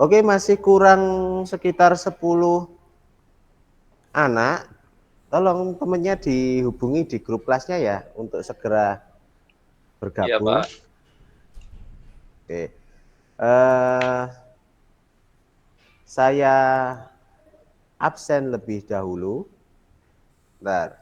Oke, masih kurang sekitar 10 anak. Tolong temennya dihubungi di grup kelasnya ya untuk segera Iya, bergabung. Pak. Oke. Saya absen lebih dahulu. Bentar.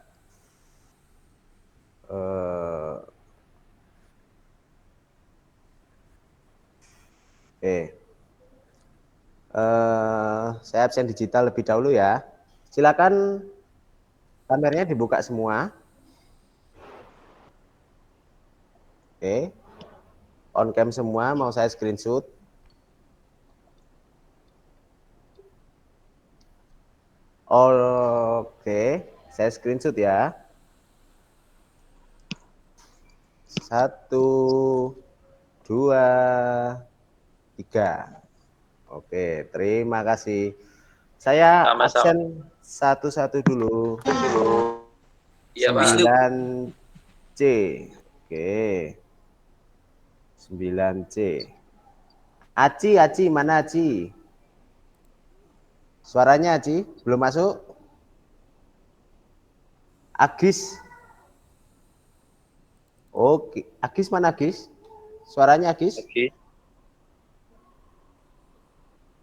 Saya absen digital lebih dahulu ya. Silakan kameranya dibuka semua. Oke. On cam semua, mau saya screenshot. Oke, saya screenshot ya. 1, 2, 3. Oke, terima kasih. Saya Sama-sama. absen satu-satu dulu. Iya, Pak. 9C. Oke. 9C. Aci, mana Aci? Suaranya Aci, belum masuk? Agis. Oke, Agis mana Agis? Suaranya Agis? Oke.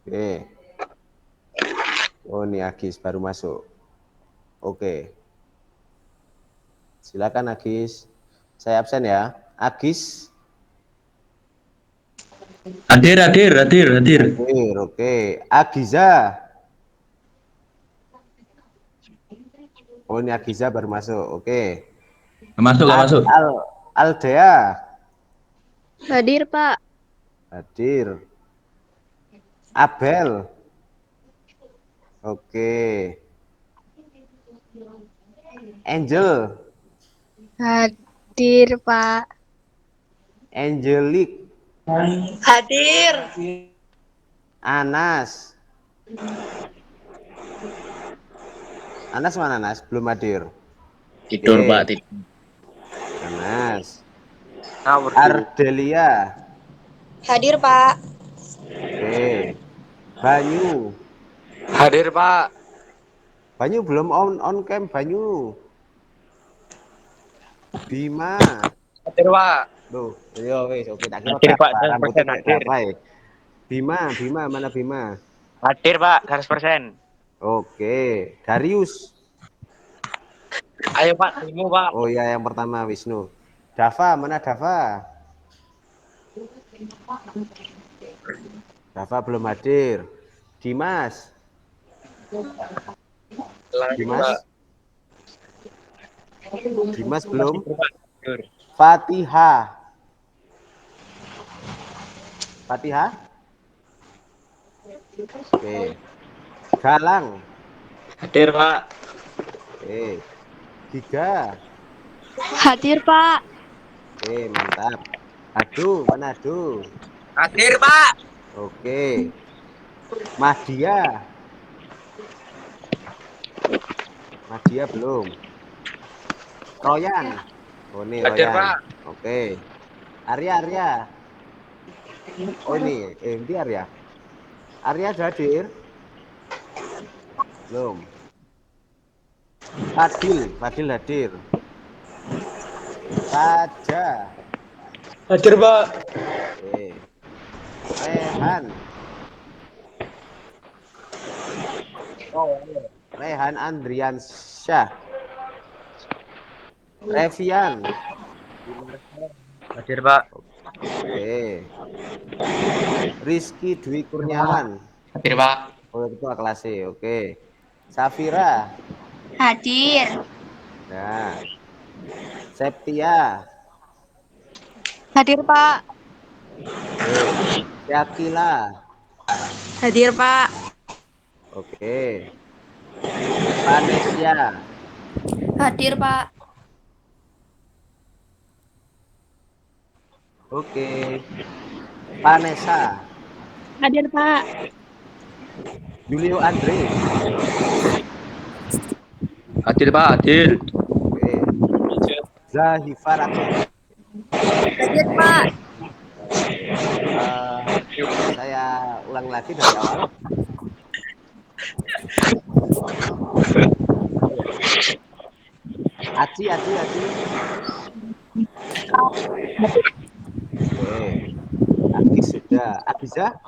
Oke. Oh, ini Agis baru masuk. Oke. Silakan Agis. Saya absen ya. Agis. Hadir. Hadir, oke. Agiza. Oh, ini Agiza baru masuk. Oke. Gak masuk. Aldea. Hadir, Pak. Hadir. Abel. Oke. Angel. Hadir, Pak. Angelique. Hadir. Anas. Anas mana Anas? Belum hadir. Tidur, Oke. Pak. Tidur. Anas. Ngawur dulu. Ardelia. Hadir, Pak. Oke. Banyu. Hadir, Pak. Banyu belum on cam Banyu. Bima. Hadir, Pak. Loh, yo wis oke tak kira Hadir, Pak. Dava, 100% rambutnya kayak hadir. Dava ya. Bima, mana Bima? Hadir, Pak. 100%. Oke, Darius. Ayo, Pak. Demo, Pak. Oh iya, yang pertama Wisnu. Dava, mana Dava? Dava belum hadir. Dimas. Dimas. Dimas belum. Fatihah. Fatihah. Oke. Galang. Hadir, Pak. Oke. Giga. Hadir, Pak. Oke, mantap. Adu, mana Adu? Hadir, Pak. Oke. Mahdia. Mahdia belum. Royan. Oh ini Hadir, Royan. Pak. Oke. Arya. Oh ini Arya. Arya sudah hadir? Belum. Fadil hadir. Saja. Hadir, Pak. Oke. Rehan Andriansyah. Revian. Hadir, Pak. Oke. Rizky Dwi Kurniawan. Hadir, Pak. Oh, ketua kelas C. Oke. Safira. Hadir. Nah. Septia. Hadir, Pak. Oke. Yakila. Hadir, Pak. Oke. Vanesia. Hadir, Pak. Oke. Vanessa. Hadir, Pak. Julio Andre. Hadir, Pak. Hadir. Oke. Zahifarati. Hadir, Pak. Saya ulang lagi dari awal. Aci. Oke. Agis sudah. Agiza?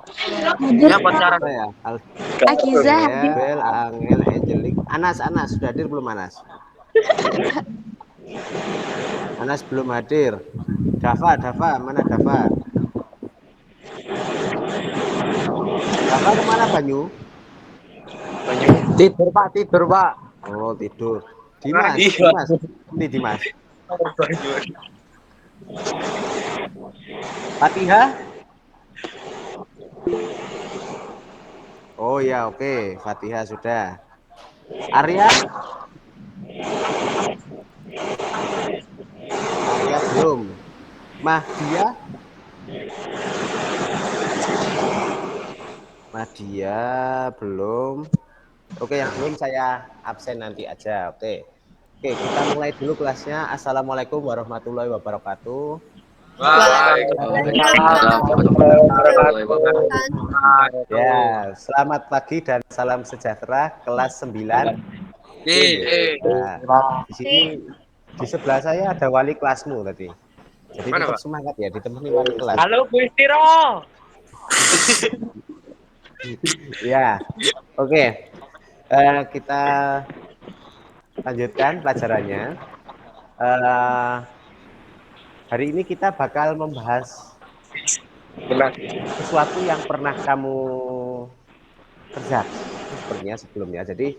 Ya pacaran. Apa ya? Agiza, Ya, Bel, Angel, Angelik. Anas sudah hadir belum Anas? Anas belum hadir. Dava, mana Dava? Dava kemana Banyu? Tidur Pak. Oh tidur. Dimas. Ini Dimas. Fatihah? Oh ya, oke. Fatihah sudah. Arya belum. Mahdia belum. Oke, yang belum saya absen nanti aja. Oke, kita mulai dulu kelasnya. Assalamualaikum warahmatullahi wabarakatuh. Ya, selamat pagi dan salam sejahtera kelas 9. Nah, di sini di sebelah saya ada wali kelasmu tadi. Jadi tetap semangat ya, ditemani wali kelas. Halo Bu Istiro. Ya, oke. Kita lanjutkan pelajarannya. Hari ini kita bakal membahas sesuatu yang pernah kamu kerjakan sepertinya sebelumnya. Jadi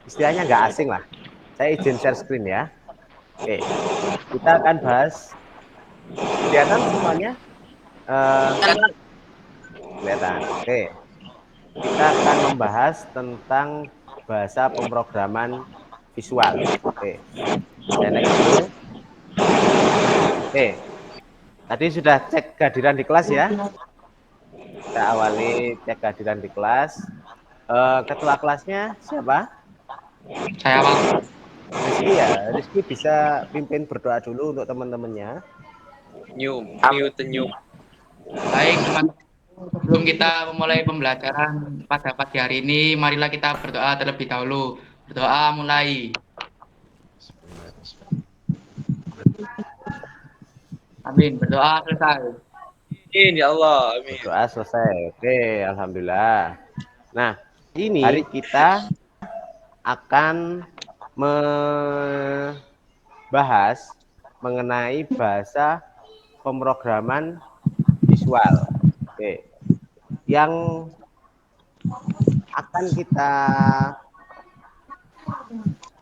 istilahnya nggak asing lah. Saya izin share screen ya. Oke, kita akan bahas. Kelihatan semuanya? Kelihatan. Oke, kita akan membahas tentang bahasa pemrograman visual. Oke, saya naik dulu. Oke, tadi sudah cek kehadiran di kelas ya. Kita awali cek kehadiran di kelas. Ketua kelasnya siapa? Saya Pak. Rizky ya. Rizky bisa pimpin berdoa dulu untuk teman-temannya. Baik, teman-teman. Sebelum kita memulai pembelajaran pada pagi hari ini, marilah kita berdoa terlebih dahulu. Berdoa mulai. Amin. Berdoa selesai. Amin ya Allah. Amin. Berdoa selesai. Oke, alhamdulillah. Nah, ini hari kita akan membahas mengenai bahasa pemrograman visual. Oke. Yang akan kita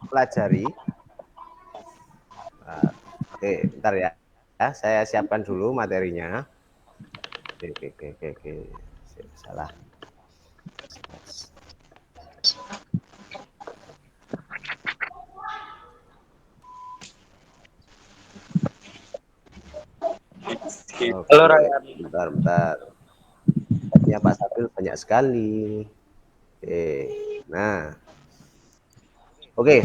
pelajari. Oke, bentar ya. Saya siapkan dulu materinya. Oke. Salah. Halo Ryan. Bentar. Ya Pak Sabil banyak sekali. Oke,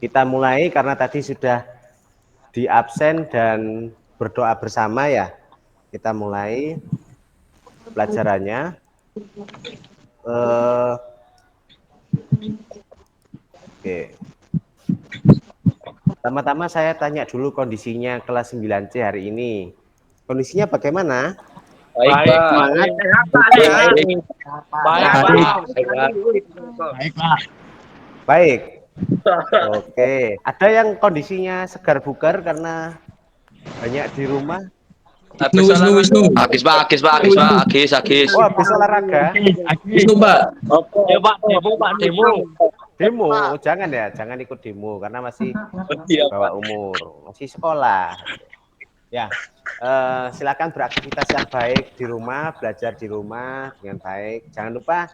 kita mulai karena tadi sudah di absen dan berdoa bersama ya. Kita mulai pelajarannya. Oke. Pertama-tama saya tanya dulu kondisinya kelas 9C hari ini. Kondisinya bagaimana? Baik, Baik. Oke. Ada yang kondisinya segar bugar karena banyak di rumah? Wisnu. Agis. Oh, habis olahraga. Wisnu, Pak. Demo, jangan ikut demo karena masih bawah umur, masih sekolah. Ya, silakan beraktivitas yang baik di rumah, belajar di rumah dengan baik. Jangan lupa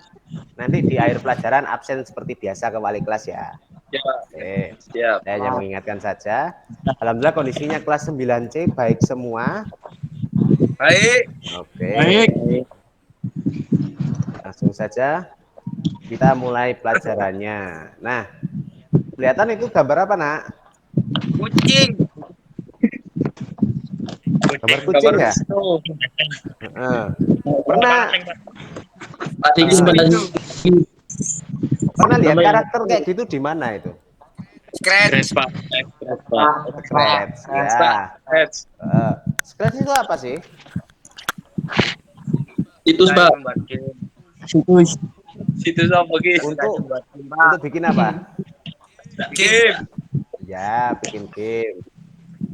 nanti di akhir pelajaran absen seperti biasa ke wali kelas ya. Oke, saya hanya mengingatkan saja. Alhamdulillah kondisinya kelas 9C baik semua. Baik. Oke. Langsung saja kita mulai pelajarannya. Nah, kelihatan itu gambar apa, Nak? Kucing. Gambar kucing ya? Pernah Sedikit Pak. Pernah lihat karakter kayak gitu di mana itu? Scratch. Pak. Scratch, ya. Scratch itu apa sih? Situs Pak. Situs apa guys? Untuk bikin apa? Game. Ya, bikin game.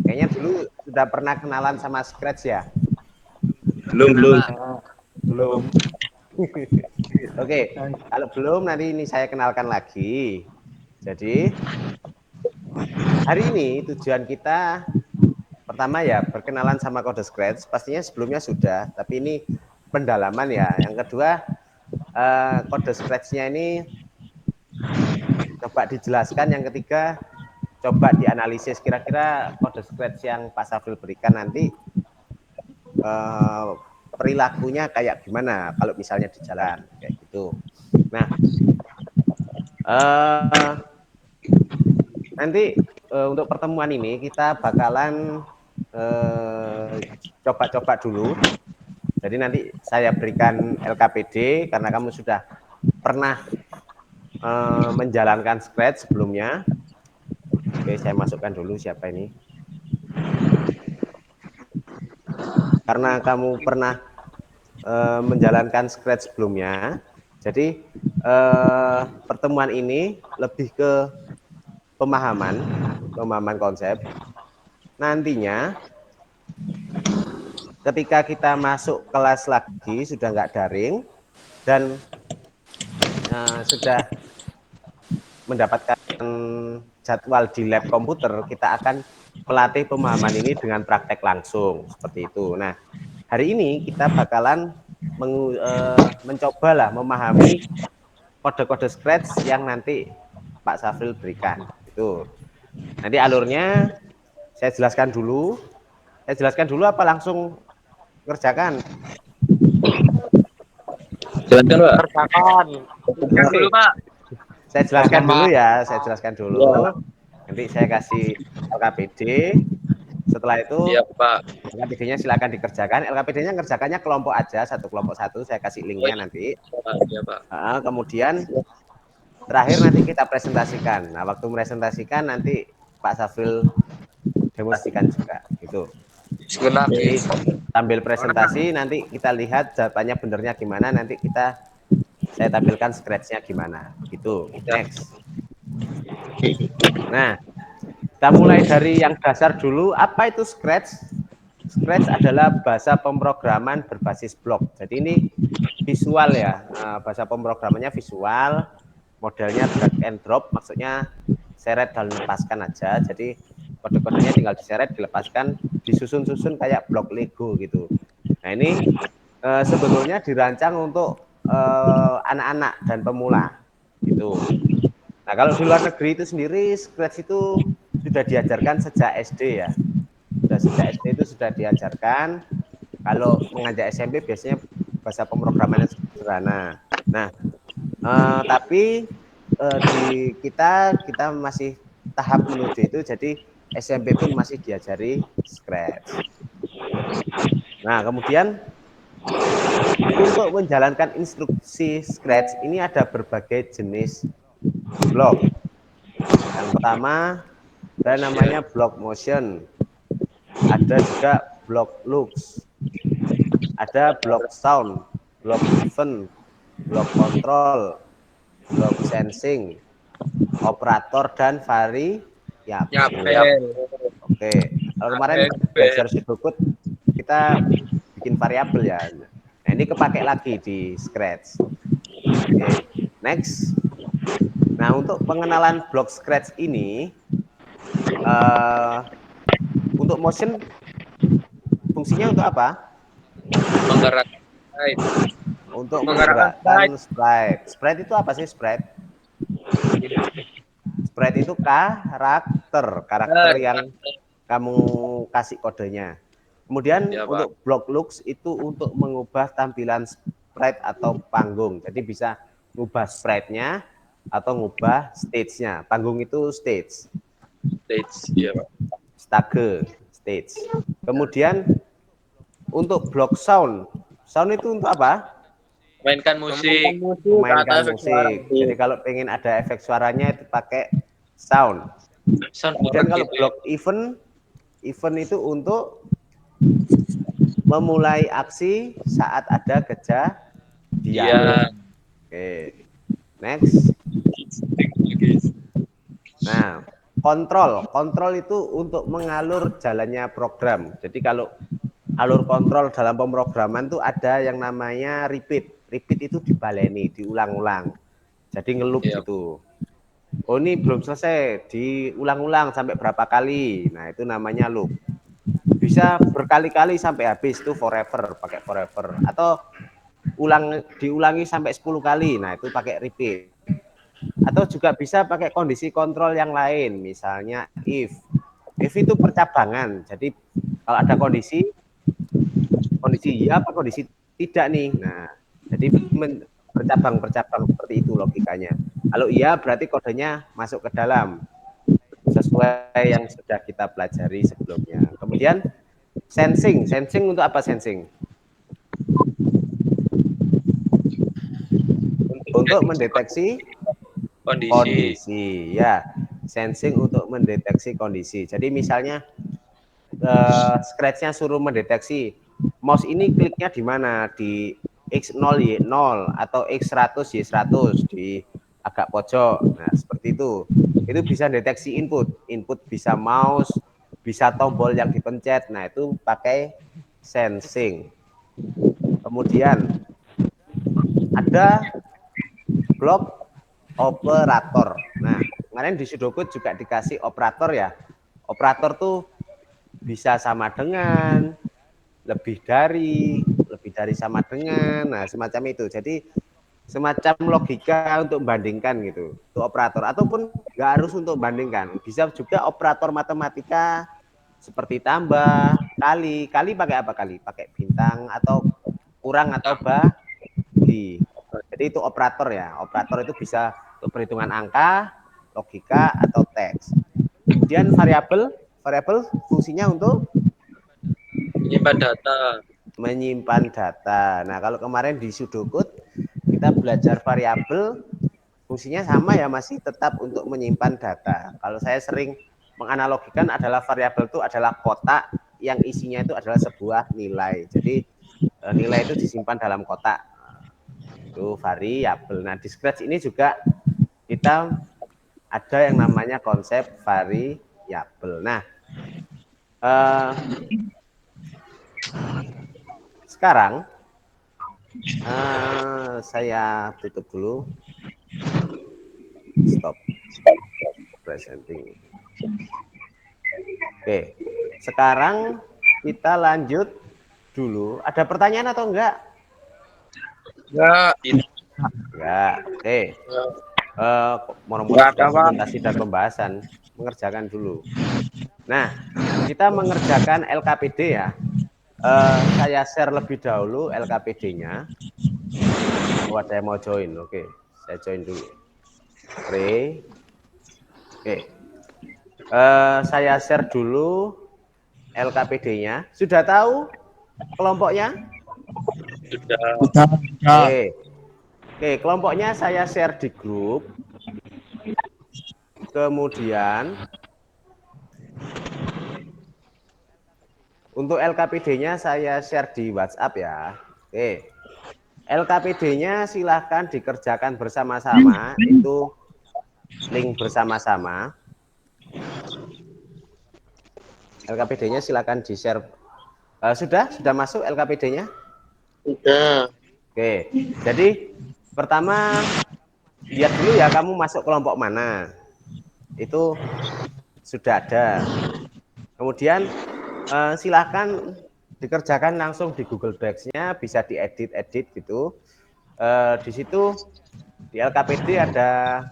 Kayaknya dulu sudah pernah kenalan sama Scratch ya? Belum. Oke, kalau belum nanti ini saya kenalkan lagi. Jadi hari ini tujuan kita pertama ya berkenalan sama kode Scratch. Pastinya sebelumnya sudah, tapi ini pendalaman ya. Yang kedua kode Scratch-nya ini coba dijelaskan. Yang ketiga coba dianalisis kira-kira kode Scratch yang Pak Safril berikan nanti perilakunya kayak gimana kalau misalnya di jalan kayak gitu. Nah, nanti untuk pertemuan ini kita bakalan coba-coba dulu. Jadi nanti saya berikan LKPD karena kamu sudah pernah menjalankan Scratch sebelumnya. Oke, saya masukkan dulu siapa ini. Karena kamu pernah menjalankan Scratch sebelumnya, jadi pertemuan ini lebih ke pemahaman konsep. Nantinya ketika kita masuk kelas lagi sudah nggak daring dan sudah mendapatkan jadwal di lab komputer, kita akan melatih pemahaman ini dengan praktek langsung seperti itu. Nah, hari ini kita bakalan mencobalah memahami kode-kode Scratch yang nanti Pak Safril berikan. Itu. Nanti alurnya saya jelaskan dulu. Saya jelaskan dulu apa langsung kerjakan? Silakan Pak. Kerjakan dulu Pak. Saya jelaskan dulu ya, saya jelaskan dulu. Nanti saya kasih LKPD. Setelah itu, Iya Pak. LKPD-nya silakan dikerjakan. LKPD-nya kerjakannya kelompok aja, kelompok satu. Saya kasih linknya nanti. Iya Pak. Kemudian terakhir nanti kita presentasikan. Nah, waktu presentasikan nanti Pak Safril demonstrasikan juga, gitu. Jadi sambil presentasi nanti kita lihat jawabannya benernya gimana. Nanti saya tampilkan Scratch-nya gimana, gitu. Next. Nah, kita mulai dari yang dasar dulu. Apa itu Scratch? Scratch adalah bahasa pemrograman berbasis blok. Jadi ini visual ya, bahasa pemrogramannya visual, modelnya drag and drop, maksudnya seret dan lepaskan aja. Jadi kode-kodenya tinggal diseret, dilepaskan, disusun-susun kayak blok Lego gitu. Nah ini sebetulnya dirancang untuk anak-anak dan pemula gitu. Nah kalau di luar negeri itu sendiri Scratch itu sudah diajarkan sejak SD ya. Sejak SD itu sudah diajarkan. Kalau mengajar SMP biasanya bahasa pemrogramannya sederhana. Nah tapi di kita masih tahap menuju itu, jadi SMP pun masih diajari Scratch. Nah kemudian untuk menjalankan instruksi Scratch ini ada berbagai jenis blok. Yang pertama ada namanya block motion, ada juga block looks, ada block sound, block event, block control, block sensing, operator dan variabel. Oke, kalau kemarin belajar pseudocode kita bikin variabel ya. Nah, ini kepakai lagi di Scratch. Oke, next. Nah, untuk pengenalan blok Scratch ini, untuk motion fungsinya untuk apa? Menggerakkan. Untuk menggerakkan sprite. Sprite itu apa sih sprite? Sprite itu karakter yang kamu kasih kodenya. Kemudian ya, untuk block looks itu untuk mengubah tampilan sprite atau panggung. Jadi bisa ngubah sprite-nya atau ngubah stage-nya. Panggung itu stage. Ya, Pak. Stage. Kemudian untuk block sound. Sound itu untuk apa? Mainkan musik. Memainkan musik. Jadi kalau pengen ada efek suaranya itu pakai sound. Sound Kemudian kalau gitu ya. blok event itu untuk memulai aksi saat ada kejadian. Iya. Oke. Next. Nah, kontrol itu untuk mengalur jalannya program. Jadi kalau alur kontrol dalam pemrograman itu ada yang namanya repeat. Repeat itu dibaleni, diulang-ulang. Jadi ngeloop Iya. gitu. Oh ini belum selesai, diulang-ulang sampai berapa kali. Nah itu namanya loop. Bisa berkali-kali sampai habis, itu forever, pakai forever. Atau diulangi sampai 10 kali, nah itu pakai repeat. Atau juga bisa pakai kondisi kontrol yang lain, misalnya if. If itu percabangan, jadi kalau ada kondisi iya apa kondisi tidak nih. Nah, jadi bercabang-bercabang seperti itu logikanya. Kalau iya berarti kodenya masuk ke dalam sesuai yang sudah kita pelajari sebelumnya. Kemudian sensing untuk apa sensing? Untuk mendeteksi kondisi. Ya, sensing untuk mendeteksi kondisi. Jadi misalnya Scratch-nya suruh mendeteksi mouse ini kliknya di mana, di X0 Y0 atau X100 Y100 di agak pojok. Nah, seperti itu. Itu bisa deteksi input bisa mouse, bisa tombol yang dipencet. Nah, itu pakai sensing. Kemudian ada blok operator. Nah, kemarin di pseudocode juga dikasih operator ya. Operator tuh bisa sama dengan, lebih dari sama dengan, nah semacam itu. Jadi semacam logika untuk membandingkan gitu, itu operator. Ataupun nggak harus untuk bandingkan, bisa juga operator matematika seperti tambah, kali pakai apa kali? Pakai bintang atau kurang atau bagi. Jadi itu operator ya. Operator itu bisa untuk perhitungan angka, logika atau teks. Kemudian variabel fungsinya untuk menyimpan data. Nah, kalau kemarin di pseudocode kita belajar variabel, fungsinya sama ya, masih tetap untuk menyimpan data. Kalau saya sering menganalogikan adalah variabel itu adalah kotak yang isinya itu adalah sebuah nilai. Jadi nilai itu disimpan dalam kotak. Itu variabel. Nah, di Scratch ini juga kita ada yang namanya konsep variabel. Nah, sekarang saya tutup dulu. Stop presenting. Oke, sekarang kita lanjut dulu. Ada pertanyaan atau enggak? Enggak. Oke. Mono-mono presentasi dan pembahasan, mengerjakan dulu. Nah, kita mengerjakan LKPD ya. Saya share lebih dahulu LKPD-nya. Oh, ada yang mau join. Oke, saya join dulu. Oke. Saya share dulu LKPD-nya. Sudah tahu kelompoknya? Sudah. Oke, kelompoknya saya share di grup. Kemudian untuk LKPD-nya saya share di WhatsApp ya. Oke. LKPD-nya silahkan dikerjakan bersama-sama, itu link bersama-sama. LKPD-nya silahkan di-share. Sudah masuk LKPD-nya? Sudah. Oke. Jadi pertama lihat dulu ya kamu masuk kelompok mana. Itu sudah ada. Kemudian silahkan dikerjakan langsung di Google Docs-nya, bisa diedit gitu. Di situ di LKPD ada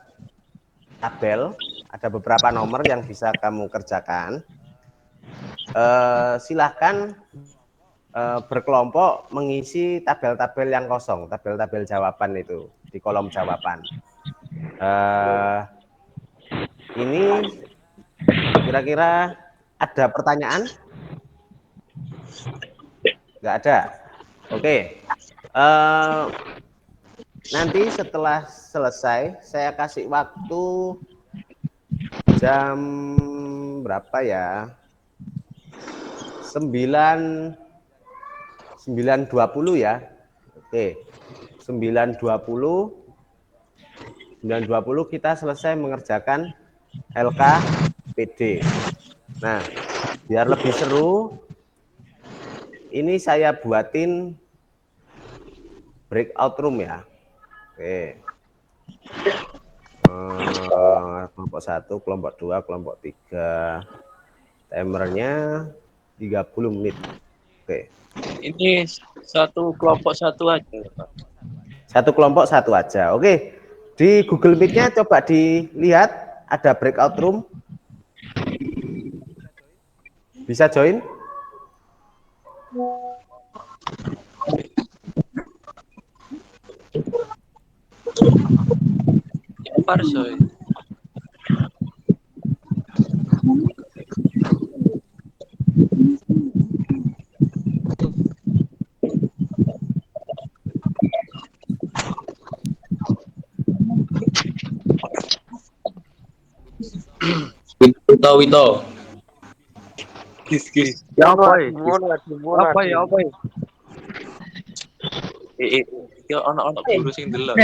tabel, ada beberapa nomor yang bisa kamu kerjakan. Silahkan berkelompok mengisi tabel-tabel yang kosong, tabel-tabel jawaban itu di kolom jawaban. Ini kira-kira ada pertanyaan? Nggak ada. Oke. Nanti setelah selesai, saya kasih waktu jam berapa ya? 9.20 ya. Oke. 9.20 kita selesai mengerjakan LKPD. Nah, biar lebih seru, ini saya buatin breakout room ya. Oke. Kelompok 1, kelompok 2, kelompok 3. Timernya 30 menit. Oke. Ini satu kelompok satu aja, Pak. Satu kelompok satu aja. Oke. Di Google Meet-nya coba dilihat ada breakout room. Bisa join? Parsoy. Wito. Kis. Ya apa? Apa ya? Yo anak-anak guru sing delok.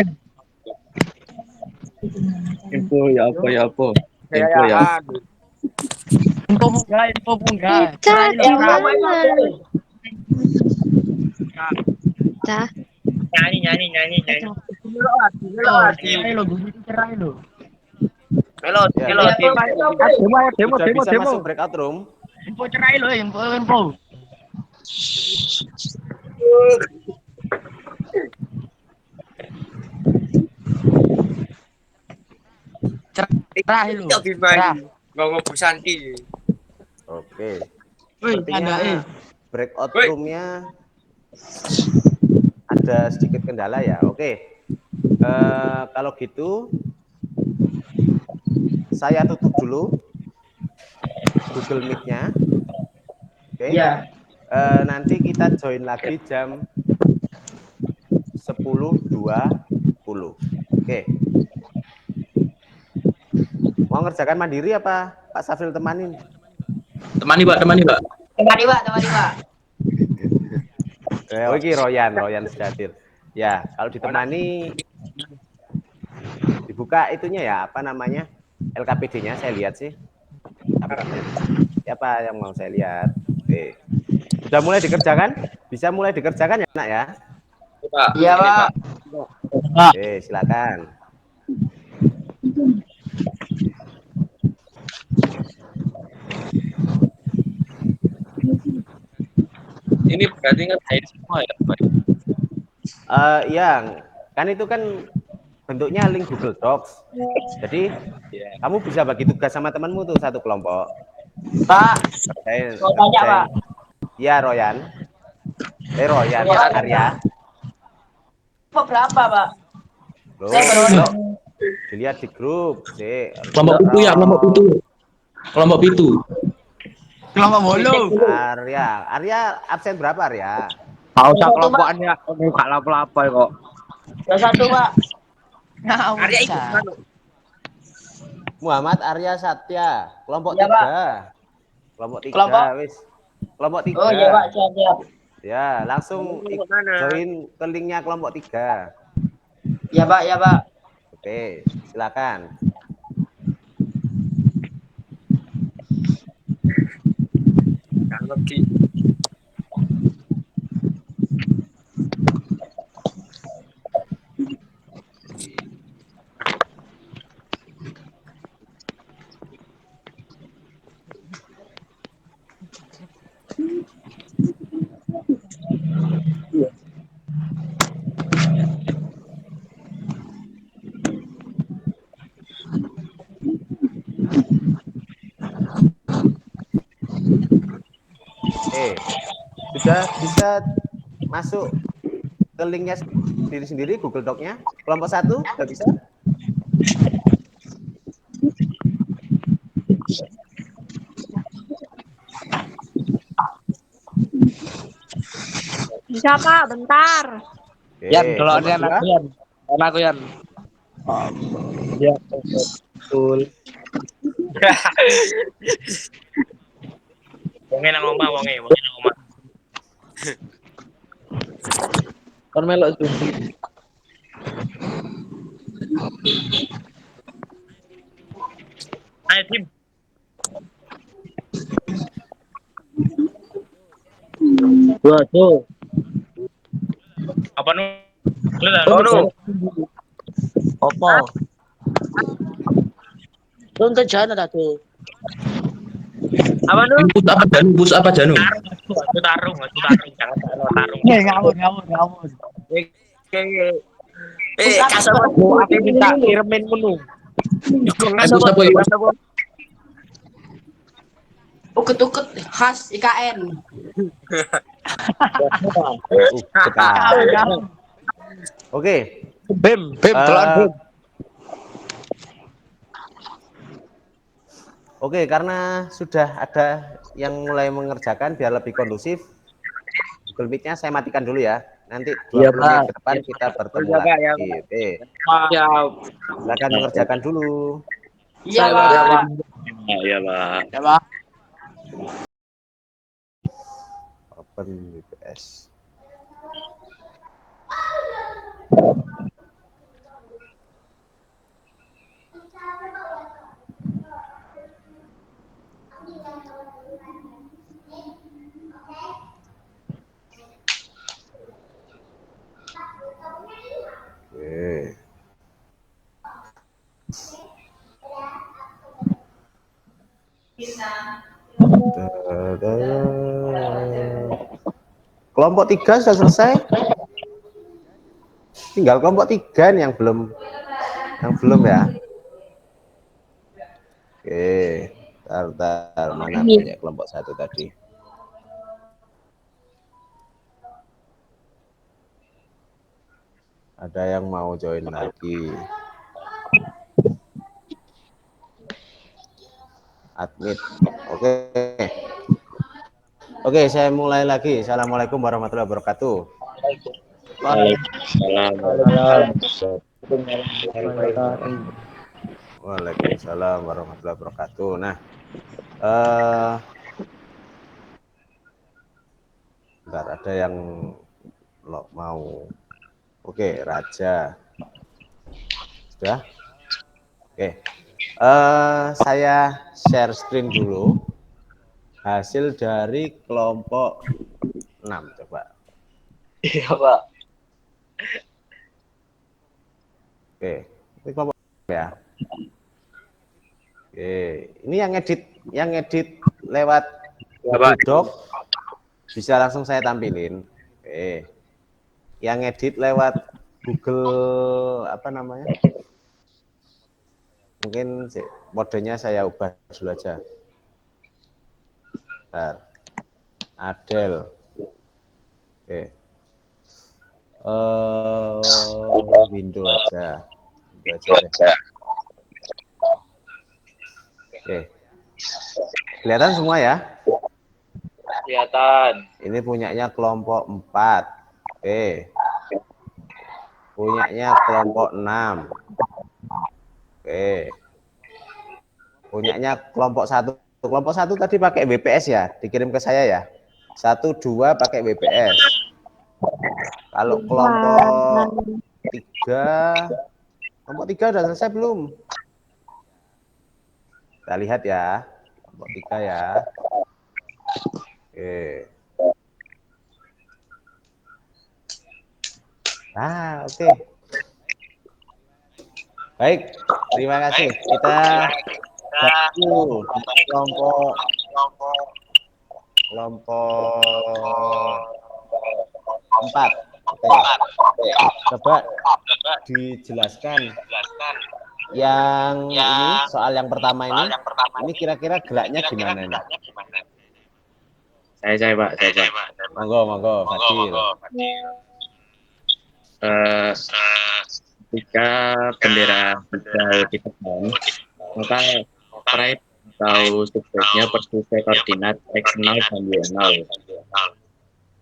Info ya apa? Info ya. Info bunga. Cah, di mana? Cah. Nyanyi. Melo. Sudah bisa masuk breakout room. Info cerai lo, info. Cerah lo. Ngomong Bu Santi. Oke. Wih, Sepertinya breakout room-nya ada sedikit kendala ya. Oke. Kalau gitu saya tutup dulu Google Meet-nya. Oke. Iya. Nanti kita join lagi jam 10.20. Oke. Mau ngerjakan mandiri apa Pak Safril temanin? Temani Pak. Temani, Pak. Oh, ini Royan sudah hadir. Ya, kalau ditemani dibuka itunya ya, apa namanya? LKPD-nya saya lihat sih. Siapa yang mau saya lihat? Oke. Sudah mulai dikerjakan? Bisa mulai dikerjakan ya, Nak ya? Iya, Pak. Oke, silakan. Ini berarti kan saya semua ya, Pak. Ya, kan itu kan bentuknya link Google Docs. Jadi kamu bisa bagi tugas sama temanmu tuh satu kelompok. Pak. Mau tanya, Pak. Iya, Royan. Royan, Arya. Berapa, Pak? Loh, dilihat di grup. Kelompok pitu ya, kelompok pitu. Kelompok bolu. Arya absen berapa Arya? Mau usah kelompokannya, enggak lapo-lapo kok. Yang satu, Pak. Arya ikut kan. Muhammad Arya Satya, kelompok Ya, 3. Pak. Kelompok 3, Kelompok? wis. Kelompok 3. Oh iya, Pak, siap. Ya, langsung join ke linknya kelompok 3. Ya, Pak. Oke, silakan. Sudah bisa masuk ke linknya sendiri Google Doc-nya. Kelompok 1 sudah bisa? Bisa, Pak, bentar. Oke, Yan, kalau kelompok Yan, 2? Yan. Karena aku yang ya betul. Wonge nang omah wonge nang omah. Kon melok Zoom. Ayo tim. Waduh. Apa nu? Lu dah Oh, nu. Apa? Belum terjana tuh. Apa nu? Bus apa Janu? Tarung, jangan tarung. Ngawur. Kasar mau apa minta kirimin menu. Bus apa ya? Uket-uket khas IKN. Sekali. Oke. Bem, telan bem. Oke, karena sudah ada yang mulai mengerjakan biar lebih kondusif, Google Meet-nya saya matikan dulu ya. Nanti 20 Iya, menit Pak. ke depan kita bertemu Iya, Pak, lagi. ya, Oke, Ya, silakan mengerjakan dulu. Iya, Pak. Pak. Iya, Pak. Ya, Pak. Open WPS. Oke. Kelompok 3 sudah selesai. Tinggal kelompok 3 nih yang belum ya. Oke, tar mana punya kelompok 1 tadi. Ada yang mau join lagi. Admit. Oke, saya mulai lagi. Assalamualaikum warahmatullahi wabarakatuh. Waalaikumsalam warahmatullahi wabarakatuh. Nah, bentar, ada yang mau. Oke, Raja. Sudah? Oke. Saya share screen dulu. Hasil dari kelompok 6, coba. Iya, Pak. Oke, ini kelompok ya. Oke, ini yang edit lewat Google Doc bisa langsung saya tampilin. Oke. Yang edit lewat Google apa namanya? Mungkin modenya saya ubah dulu aja. Bentar. Adel. Oke. Window aja. Oke. Kelihatan semua ya? Kelihatan. Ini punyanya kelompok 4. Oke. Punyanya kelompok 6. Oke. Punyanya kelompok 1. Kelompok 1 tadi pakai WPS ya, dikirim ke saya ya. 1, 2 pakai WPS. Kalau kelompok 3 udah selesai belum? Kita lihat ya. Kelompok 3 ya. Oke. Oke. Baik, terima kasih. Kita kelompok 4. Oke. Coba dijelaskan yang ini, soal yang pertama ini kira-kira geraknya gimana ini? Saya Pak. Monggo, Fadil. Ketika bendera hijau ditekan, maka stripe atau subjeknya persisai koordinat X0 dan Y0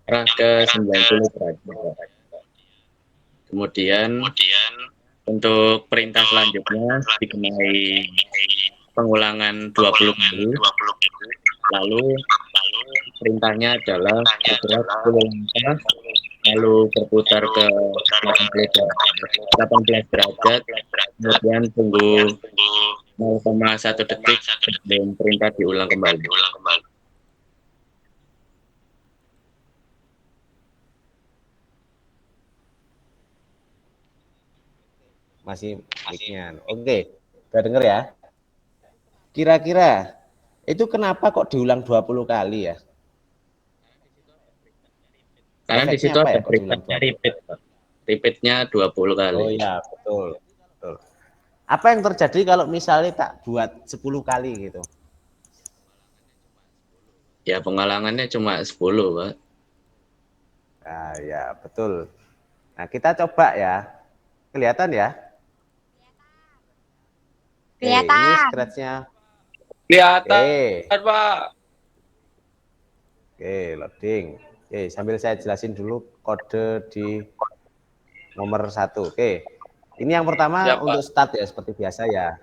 arah ke 90 derajat. Kemudian Untuk perintah selanjutnya dikenai pengulangan 20 kali. Lalu perintahnya adalah bergerak 10 langkah, lalu berputar ke 18 derajat, kemudian tunggu 0,1 detik dan perintah diulang kembali. Masih mic-nya. Oke, udah denger ya? Kira-kira itu kenapa kok diulang 20 kali ya? Karena di Efeknya situ apa ada ya kok diulang perintahnya 20? repeat, Pak. Repeatnya 20 kali. Oh iya, betul. Betul. Apa yang terjadi kalau misalnya tak buat 10 kali gitu? Ya pengulangannya cuma 10, Pak. Nah, ya betul. Nah, kita coba ya. Kelihatan ya? Kelihatan. Ini scratch-nya. Kelihatan, Oke. Pak. Oke, loading. Oke, sambil saya jelasin dulu kode di nomor 1. Oke. Ini yang pertama Ya, Pak. untuk start ya, seperti biasa ya.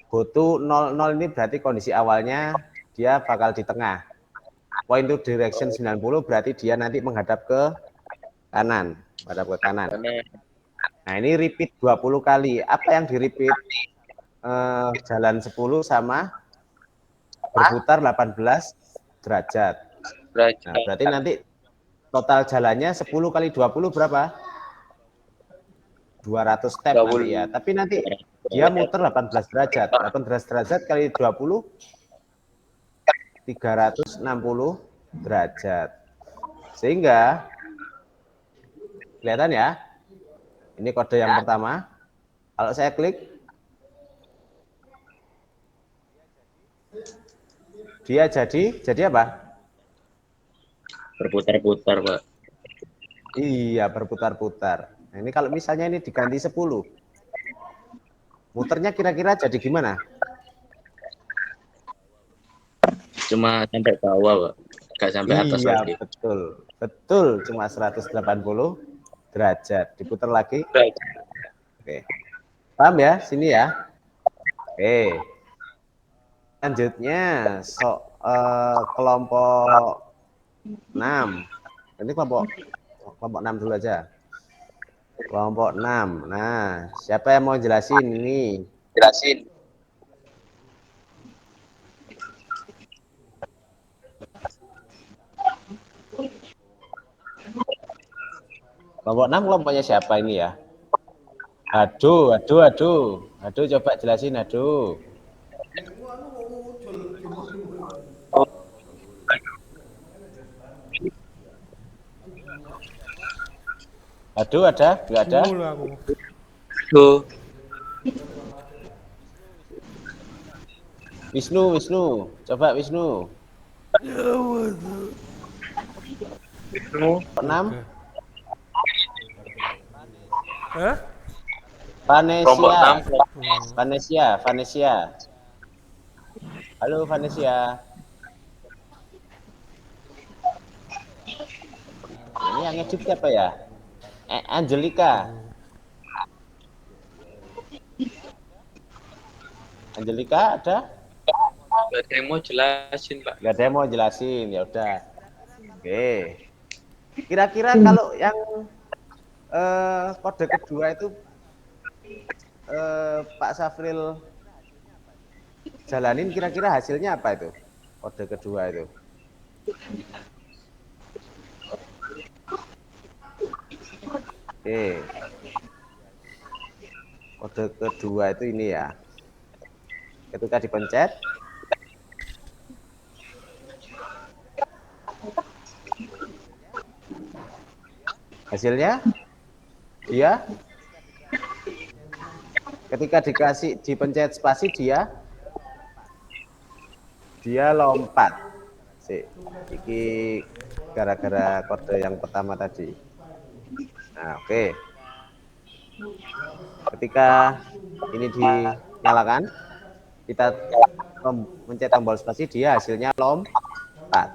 Go to 00 ini berarti kondisi awalnya dia bakal di tengah. Point to direction 90 berarti dia nanti menghadap ke kanan. Menghadap ke kanan. Nah, ini repeat 20 kali. Apa yang di repeat? Jalan 10 sama berputar 18 derajat. Nah, berarti nanti total jalannya 10 kali 20 berapa? 200 step nanti ya. Tapi nanti dia muter 18 derajat. 18 derajat kali 20 360 derajat. Sehingga kelihatan ya? Ini kode yang pertama. Kalau saya klik, dia jadi apa? Berputar-putar, Pak. Iya, berputar-putar. Nah, ini kalau misalnya ini diganti 10, muternya kira-kira jadi gimana? Cuma sampai bawah, Pak. Nggak sampai atas Iya, lagi. betul. Betul, cuma 180 derajat. Diputar lagi. Oke. Paham ya? Sini ya. Oke. Selanjutnya kelompok 6. Ini kelompok 6 dulu aja. Kelompok 6. Nah, siapa yang mau jelasin ini? Jelasin. Kelompok 6 kelompoknya siapa ini ya? Aduh, coba jelasin, aduh. Aduh, ada? Enggak ada? Tuh. Wisnu, coba Wisnu. 6. Vanesia. Halo Vanesia. Ini yang ngedit siapa ya? Angelika. Angelika ada? Gak ada yang mau jelasin, Pak. Gak ada yang mau jelasin, ya udah. Oke. Kira-kira kalau yang kode kedua itu Pak Safril jalanin, kira-kira hasilnya apa itu? Kode kedua itu. Oke. Kode kedua itu ini ya. Ketika dipencet, hasilnya dia ketika dipencet spasi dia lompat. Iki gara-gara kode yang pertama tadi. Nah, oke. Ketika ini dinyalakan, kita mencet tombol spasi, dia hasilnya lompat.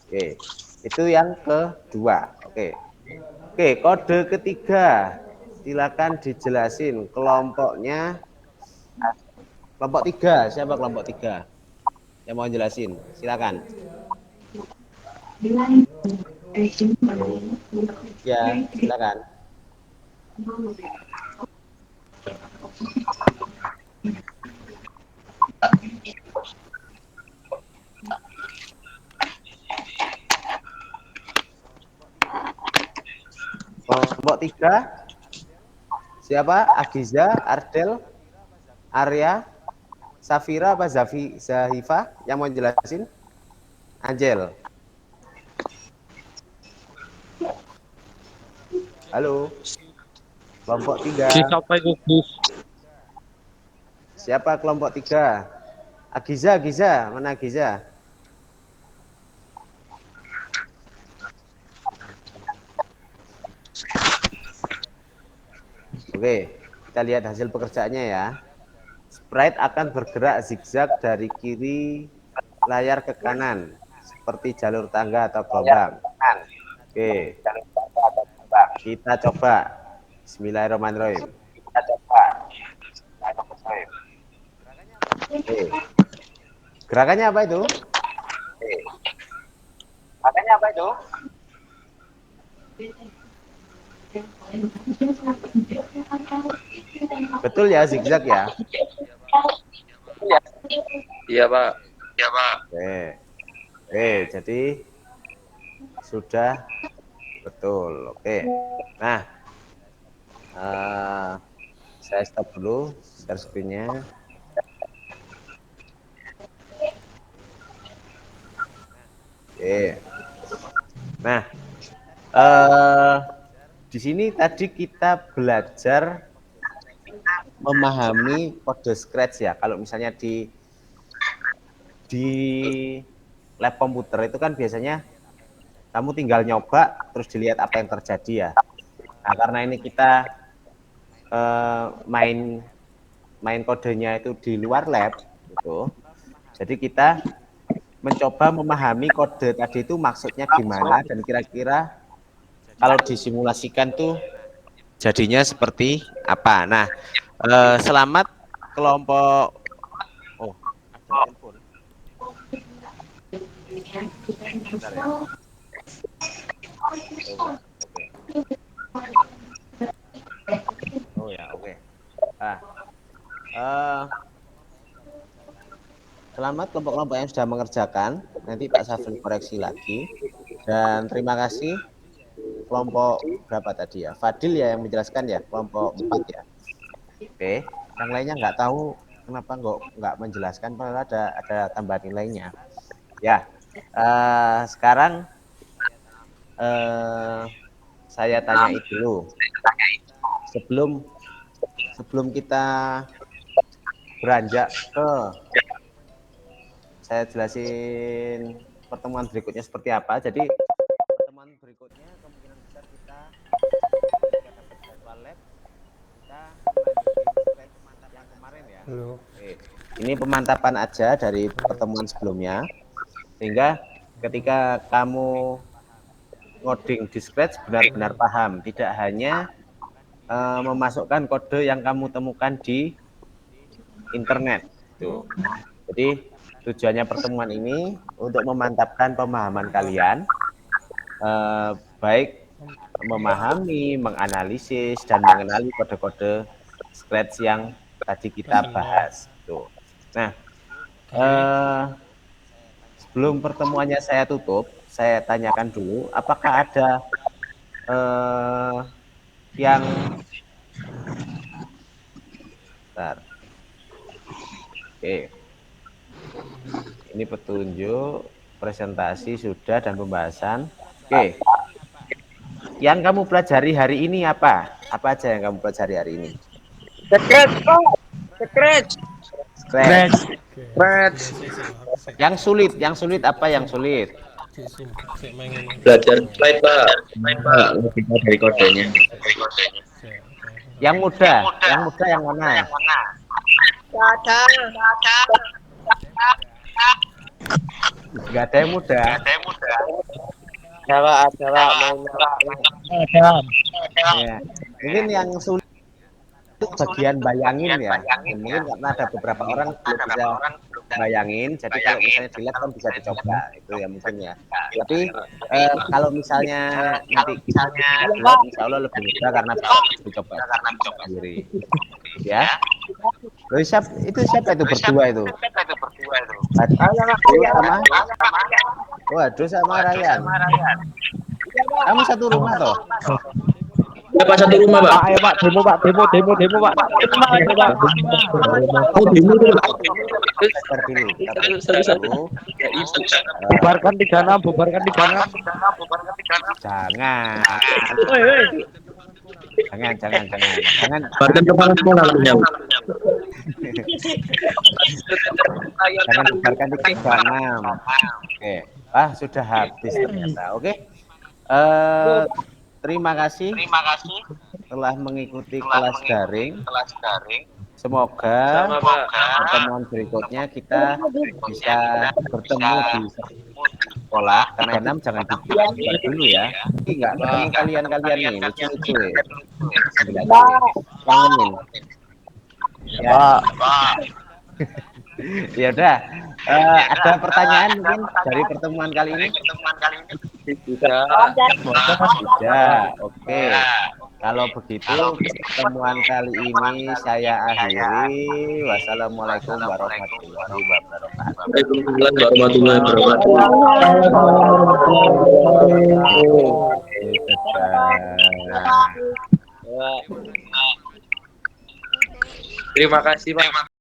Oke. Itu yang kedua. Oke, kode ketiga. silakan dijelasin kelompoknya. Kelompok 3, siapa kelompok 3? Yang mau jelasin, silakan. Ya, silakan. Kelompok 3, siapa? Agiza, Ardel, Arya, Safira apa Zahifa yang mau jelasin? Angel. Halo. Kelompok 3. Siapa itu, Gus? Siapa kelompok 3? Agiza, mana Agiza? Oke, kita lihat hasil pekerjaannya ya. Sprite akan bergerak zigzag dari kiri layar ke kanan, seperti jalur tangga atau gelombang. Oke, kita coba. Bismillahirrahmanirrahim. Oke. Gerakannya apa itu? Betul ya, zigzag ya? Iya, Pak. Oke, jadi sudah betul. Oke. Nah, saya stop dulu share screen-nya. Oke. Nah, di sini tadi kita belajar memahami kode Scratch ya. Kalau misalnya di lab komputer itu kan biasanya kamu tinggal nyoba terus dilihat apa yang terjadi ya. Nah, karena ini kita main kodenya itu di luar lab gitu. Jadi kita mencoba memahami kode tadi itu maksudnya gimana dan kira-kira kalau disimulasikan tuh jadinya seperti apa. Nah, selamat kelompok. Oh, ada telepon. Bentar ya. Oh ya, oke. Selamat kelompok-kelompok yang sudah mengerjakan. Nanti Pak Safri koreksi lagi. Dan terima kasih kelompok berapa tadi ya? Fadil ya yang menjelaskan ya, kelompok 4 ya. Oke, yang lainnya nggak tahu kenapa nggak menjelaskan, padahal ada tambahan nilainya. Ya, sekarang saya tanya dulu. Sebelum kita beranjak ke saya jelasin pertemuan berikutnya seperti apa. Jadi pertemuan berikutnya kemungkinan besar kita dapat jadwal lab, kita lanjutin yang kemarin ya. Oke. Ini pemantapan aja dari pertemuan sebelumnya, sehingga ketika kamu ngoding di Scratch benar-benar paham, tidak hanya memasukkan kode yang kamu temukan di internet. Tuh. Jadi tujuannya pertemuan ini untuk memantapkan pemahaman kalian, baik memahami, menganalisis, dan mengenali kode-kode Scratch yang tadi kita bahas. Tuh. Nah, sebelum pertemuannya saya tutup, saya tanyakan dulu, apakah ada yang bentar. Oke. Ini petunjuk, presentasi sudah, dan pembahasan. Oke. Yang kamu pelajari hari ini apa? Apa aja yang kamu pelajari hari ini? Scratch. Yang sulit apa yang sulit? Belajar slide, Pak. Lebih dari kodenya. Yang mudah yang mana? Gak ada yang mudah. Ada. Ya. Mungkin yang sulit itu bagian bayangin ya. Mungkin karena ada beberapa orang belum bisa bayangin, jadi kalau misalnya di lab kan bisa dicoba itu ya mungkin ya. Tapi kalau misalnya nanti insya Allah lebih mudah karena bisa dicoba sendiri. Ya. Loh, siapa itu berdua itu? Waduh sama Ryan. Kamu satu rumah toh? Pak satu rumah, Pak. Ayo Pak, demo Pak, demo Pak. Oh, demo tuh, Pak. Bubarkan 36, bubarkan 36. Jangan. Jangan. Bubarkan kepala sekolah langsungnya. Jangan bubarkan di 36. Oke. Sudah habis ternyata. Oke. Terima kasih telah mengikuti kelas daring. Semoga pertemuan berikutnya kita bisa bertemu di sekolah. Karena 6 jangan dibuat dulu ya. Ini nggak ketemu kalian nih, lucu-lucu ya. Kangenin. Ya. Ya udah. Ada pertanyaan mungkin dari pertemuan kali ini? Tidak. Oke. Kalau begitu pertemuan kali ini saya akhiri. Wassalamualaikum warahmatullahi wabarakatuh. Waalaikumsalam warahmatullahi wabarakatuh. Terima kasih Pak.